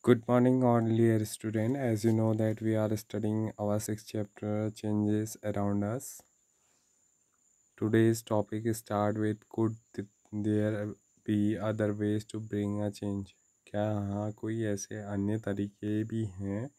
Good morning, all dear student. As you know that we are studying our sixth chapter, changes around us. Today's topic is start with there be other ways to bring a change? क्या हाँ कोई ऐसे अन्य तरीके भी हैं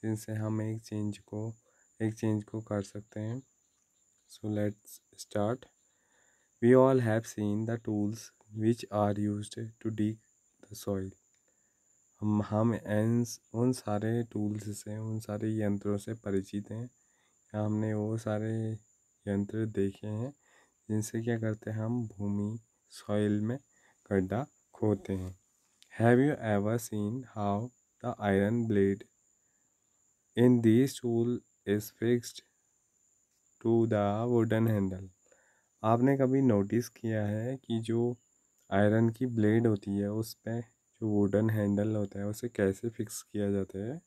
जिनसे हम एक चेंज को कर सकते हैं? So let's start. We all have seen the tools which are used to dig the soil. हम उन सारे टूल्स से उन सारे यंत्रों से परिचित हैं या हमने वो सारे यंत्र देखे हैं जिनसे क्या करते हैं हम भूमि सॉइल में गड्ढा खोदते हैं. Have you ever seen how the iron blade in this tool is fixed to the wooden handle? आपने कभी नोटिस किया है कि जो आयरन की ब्लेड होती है उस पर जो वुडन हैंडल होता है उसे कैसे फिक्स किया जाता है?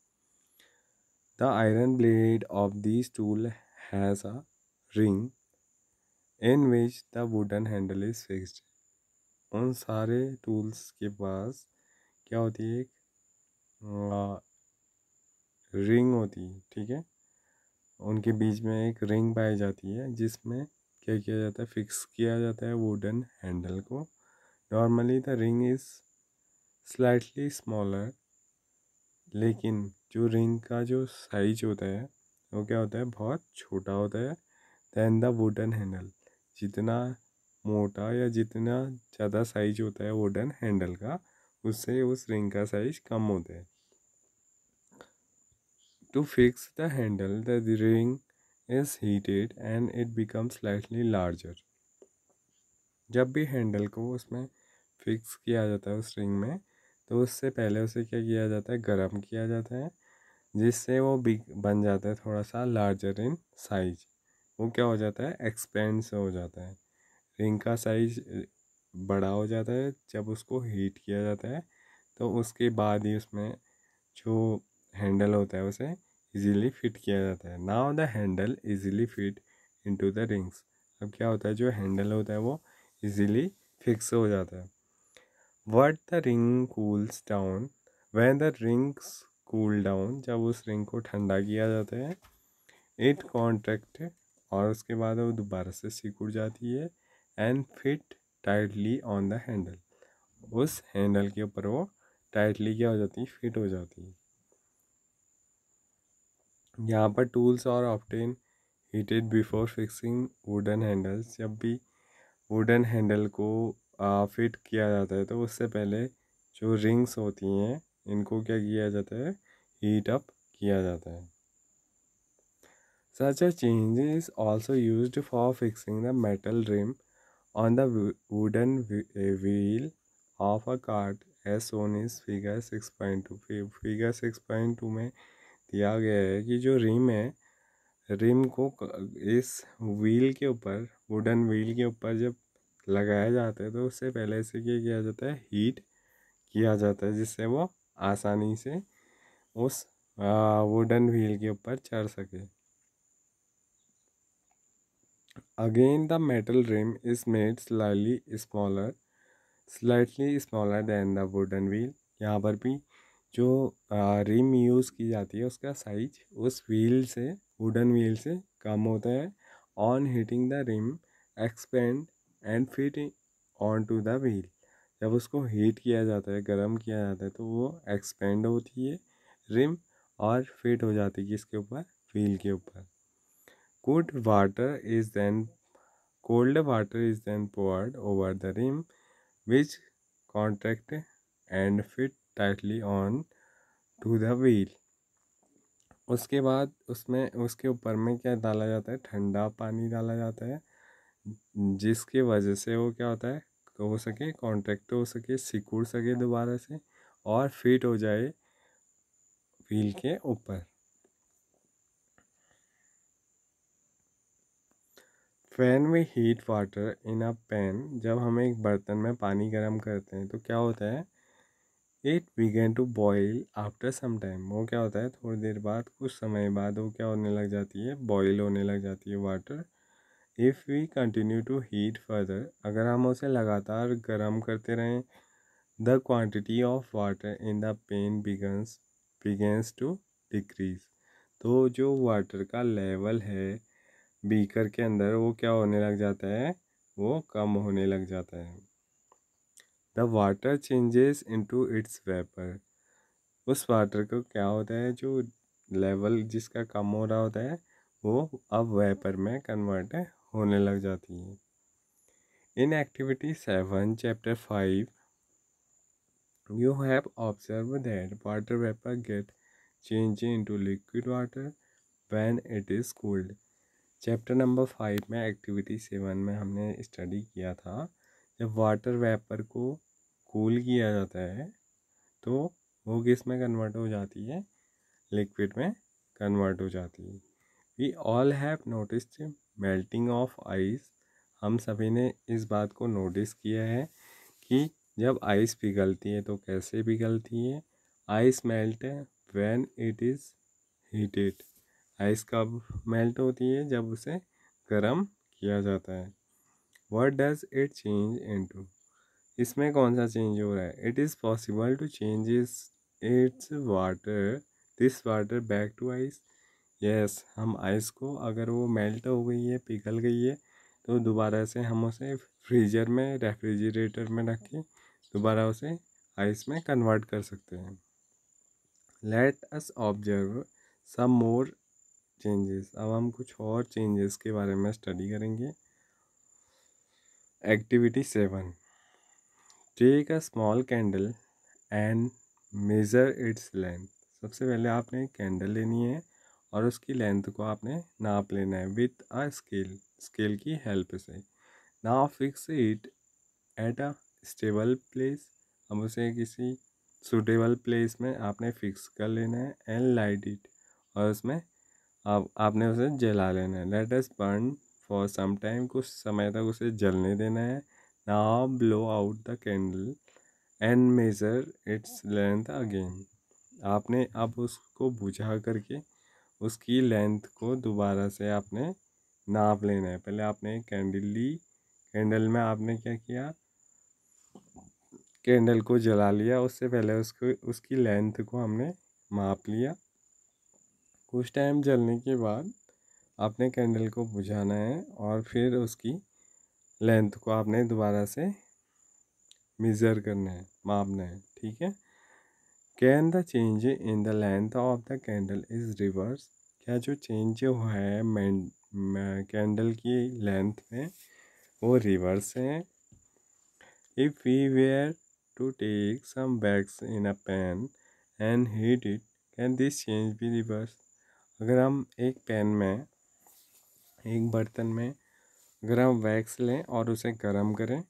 The iron blade of this tool has a ring in which the wooden handle is fixed. उन सारे टूल्स के पास क्या होती है? एक रिंग होती है, ठीक है. उनके बीच में एक रिंग पाई जाती है जिसमें क्या किया जाता है? फिक्स किया जाता है वुडन हैंडल को. Normally the ring is slightly smaller, लेकिन जो रिंग का जो साइज होता है वो क्या होता है? बहुत छोटा होता है दैन द वुडन हैंडल. जितना मोटा या जितना ज़्यादा साइज होता है वुडन हैंडल का, उससे उस रिंग का साइज कम होता है. To fix the handle the ring is heated and it become slightly larger. जब भी हैंडल को उसमें फिक्स किया जाता है उस रिंग में, तो उससे पहले उसे क्या किया जाता है? गर्म किया जाता है, जिससे वो बन जाता है थोड़ा सा लार्जर इन साइज. वो क्या हो जाता है? एक्सपेंड हो जाता है. रिंग का साइज बड़ा हो जाता है जब उसको हीट किया जाता है, तो उसके बाद ही उसमें जो हैंडल होता है उसे इजीली फिट किया जाता है. Now the handle easily fit into the rings. अब क्या होता है? जो हैंडल होता है वो इजीली फिक्स हो जाता है. What the ring cools down, when the rings cool down, जब उस रिंग को ठंडा किया जाता है, इट कॉन्ट्रैक्ट, और उसके बाद वो दोबारा से सिकुड़ जाती है, and fit tightly on the handle. उस हैंडल के ऊपर वो टाइटली क्या हो जाती है? फिट हो जाती है. यहाँ पर टूल्स और often heated before fixing wooden handles. जब भी वुडन हैंडल को फिट किया जाता है तो उससे पहले जो रिंग्स होती हैं इनको क्या किया जाता है? हीट अप किया जाता है. Such a change is also used for fixing the metal rim on the wooden wheel of a cart as shown is figure 6.2. Figure 6.2 में दिया गया है कि जो रिम है, रिम को इस व्हील के ऊपर, वुडन व्हील के ऊपर जब लगाया जाता है तो उससे पहले इसे क्या किया जाता है? हीट किया जाता है, जिससे वो आसानी से उस वुडन व्हील के ऊपर चढ़ सके. Again, the metal rim is made slightly smaller than the wooden wheel. यहाँ पर भी जो रिम यूज़ की जाती है उसका साइज उस व्हील से, वुडन व्हील से कम होता है. On heating the rim expand and fit on to the wheel. जब उसको हीट किया जाता है, गर्म किया जाता है, तो वो एक्सपेंड होती है रिम और फिट हो जाती है किसके ऊपर? व्हील के ऊपर. Cold water is then Cold water is then poured over the rim, which contract and fit tightly on to the wheel. उसके बाद उसमें उसके ऊपर में क्या डाला जाता है? ठंडा पानी डाला जाता है, जिसके वजह से वो क्या होता है? हो सके कॉन्ट्रैक्ट हो सके, सिकुड़ सके दोबारा से और फिट हो जाए व्हील के ऊपर. When we heat water in a pan, जब हम एक बर्तन में पानी गर्म करते हैं तो क्या होता है? It began to boil after some time. वो क्या होता है? थोड़ी देर बाद, कुछ समय बाद वो क्या होने लग जाती है? बॉयल होने लग जाती है water. If we continue to heat further, अगर हम उसे लगातार गर्म करते रहें, the quantity of water in the pan begins to decrease. तो जो वाटर का लेवल है बीकर के अंदर वो क्या होने लग जाता है, वो कम होने लग जाता है. The water changes into its vapour. उस वाटर को क्या होता है, जो लेवल जिसका कम हो रहा होता है वो अब वेपर में कन्वर्ट होने लग जाती है. In activity 7 chapter 5 you have observed that water vapor get changed into liquid water when it is cooled. Chapter number 5 में एक्टिविटी 7 में हमने स्टडी किया था, जब वाटर वेपर को कूल किया जाता है तो वो किस में कन्वर्ट हो जाती है, लिक्विड में कन्वर्ट हो जाती है. We all have noticed melting of ice. हम सभी ने इस बात को नोटिस किया है कि जब आइस पिघलती है तो कैसे पिघलती है. Ice melt when it is heated. Ice कब मेल्ट होती है, जब उसे गर्म किया जाता है. What does it change into. इसमें कौन सा चेंज हो रहा है. It is possible to change its water this water back to ice. Yes, हम आइस को अगर वो मेल्ट हो गई है, पिघल गई है, तो दोबारा से हम उसे फ्रीजर में, रेफ्रिजरेटर में रख के दोबारा उसे आइस में कन्वर्ट कर सकते हैं. Let us observe some more changes. अब हम कुछ और चेंजेस के बारे में स्टडी करेंगे. Activity 7 take a small candle and measure its length. सबसे पहले आपने कैंडल लेनी है और उसकी लेंथ को आपने नाप लेना है विथ अ स्केल की हेल्प से. Now fix it at a stable place. अब उसे किसी सूटेबल प्लेस में आपने फिक्स कर लेना है. And light it. और उसमें आपने उसे जला लेना है. Let us burn for some time. कुछ समय तक उसे जलने देना है. Now blow out the candle and measure its length again. आपने अब उसको बुझा करके उसकी लेंथ को दोबारा से आपने नाप लेना है. पहले आपने कैंडल ली, कैंडल में आपने क्या किया, कैंडल को जला लिया. उससे पहले उसकी लेंथ को हमने माप लिया. कुछ टाइम जलने के बाद आपने कैंडल को बुझाना है और फिर उसकी लेंथ को आपने दोबारा से मेज़र करना है, मापना है. ठीक है. Can the change in the length of the candle is reverse. क्या जो चेंज हुआ है कैंडल की लेंथ में वो रिवर्स है. If we were to take some wax in a pan and heat it, can this change be reverse. अगर हम एक पैन में, एक बर्तन में अगर हम वैक्स लें और उसे गर्म करें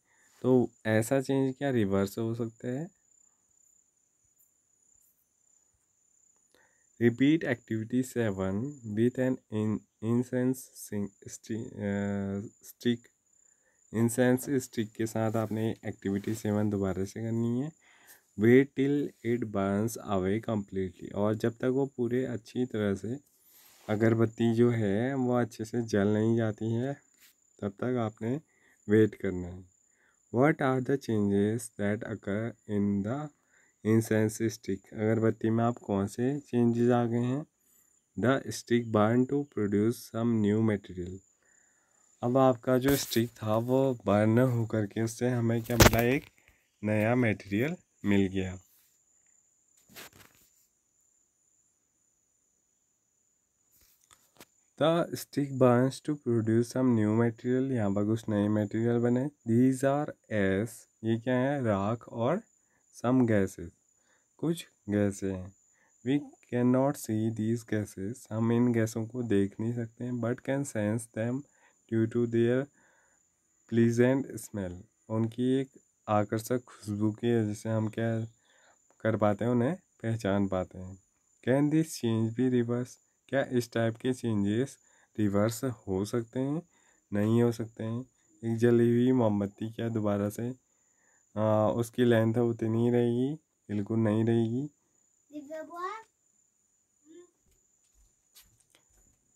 तो ऐसा चेंज क्या रिवर्स हो सकता है. Repeat activity 7 with an incense stick. Incense stick के साथ आपने एक्टिविटी 7 दोबारा से करनी है. Wait till it burns away completely. और जब तक वो पूरे अच्छी तरह से अगरबत्ती जो है वो अच्छे से जल नहीं जाती है तब तक आपने वेट करना है. What are the changes that occur in the incense stick. अगरबत्ती में आप कौन से चेंजेस आ गए हैं. The stick burn to produce some new material. अब आपका जो स्टिक था वो बर्न होकर के उससे हमें क्या मिला, एक नया मटेरियल मिल गया. The stick burns to produce some new material. यहाँ पर कुछ नए मटेरियल बने. These are S. ये क्या है, राख और सम गैसेस, कुछ गैसें हैं. We can not see these gases. हम इन गैसों को देख नहीं सकते हैं. But can sense them due to their pleasant smell. उनकी एक आकर्षक खुशबू की वजह से हम क्या कर पाते हैं, उन्हें पहचान पाते हैं. कैन दिस चेंज भी रिवर्स. क्या इस टाइप के चेंजेस रिवर्स हो सकते हैं. नहीं हो सकते हैं. एक जली हुई मोमबत्ती क्या दोबारा से उसकी लेंथ उतनी ही रहेगी, बिल्कुल नहीं रहेगी.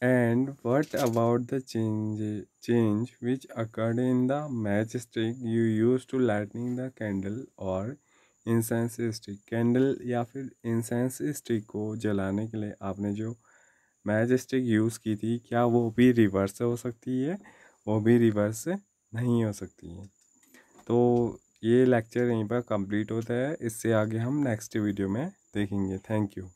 And what about the change which occurred in the matchstick you used to lighting the candle or incense stick, candle या फिर इंसेंस स्टिक को जलाने के लिए आपने जो मैच स्टिक यूज़ की थी, क्या वो भी रिवर्स हो सकती है? वो भी रिवर्स नहीं हो सकती है। तो ये लेक्चर यहीं पर कंप्लीट होता है, इससे आगे हम नेक्स्ट वीडियो में देखेंगे। Thank you.